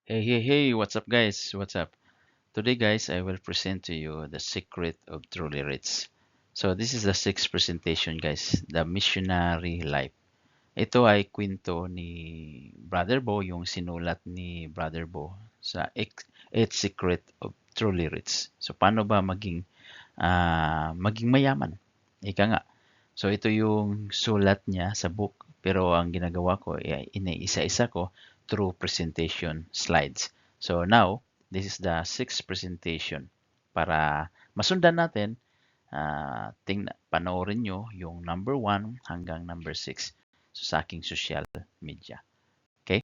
Hey, what's up, guys? What's up? Today, guys, I will present to you the secret of truly rich. So, this is the sixth presentation, guys, the missionary life. Ito ay kwento ni Brother Bo, yung sinulat ni Brother Bo sa Eight Secret of Truly Rich. So, paano ba maging mayaman? Ika nga. So, ito yung sulat niya sa book, pero ang ginagawa ko ay iniisa-isa ko through presentation slides. So, now, this is the sixth presentation para masundan natin. Panoorin nyo yung number 1 hanggang number 6 sa aking social media. Okay?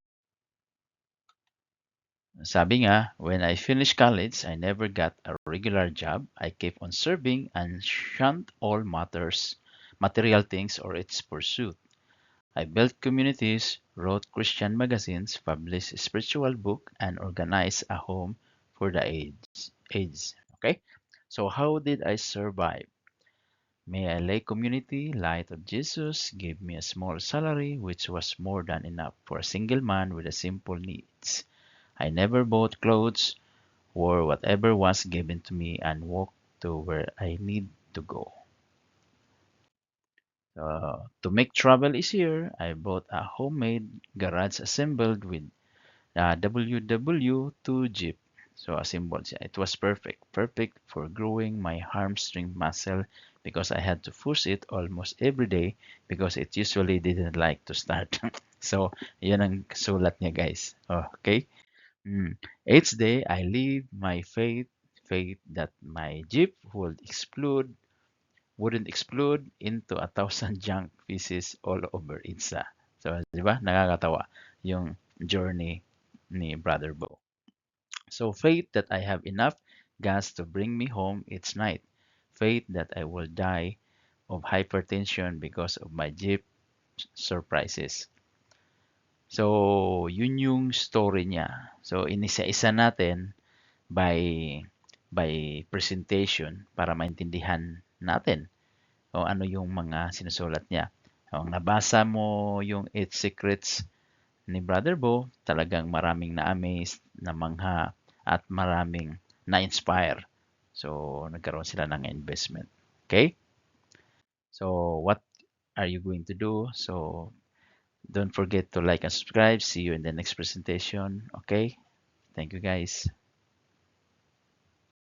Sabi nga, when I finished college, I never got a regular job. I kept on serving and shunned all material things or its pursuit. I built communities, wrote Christian magazines, published spiritual book, and organized a home for the AIDS. Okay? So how did I survive? May I lay community, light of Jesus, gave me a small salary which was more than enough for a single man with a simple needs. I never bought clothes, wore whatever was given to me, and walked to where I need to go. To make travel easier, I bought a homemade garage assembled with a WW2 Jeep. So assembled siya. It was perfect for growing my hamstring muscle because I had to push it almost every day because it usually didn't like to start. So, yun ang sulat niya, guys. Okay? Each day, I live my faith that my Jeep wouldn't explode into a thousand junk pieces all over Itza. So, di ba? Nakakatawa yung journey ni Brother Bo. So, faith that I have enough gas to bring me home each night. Faith that I will die of hypertension because of my Jeep surprises. So, yun yung story niya. So, inisa-isa natin by presentation para maintindihan natin o ano yung mga sinusulat niya. Kung nabasa mo yung Eight Secrets ni Brother Bo, talagang maraming na-amaze, namangha, at maraming na-inspire. So, nagkaroon sila ng investment. Okay? So, what are you going to do? So, don't forget to like and subscribe. See you in the next presentation. Okay? Thank you, guys.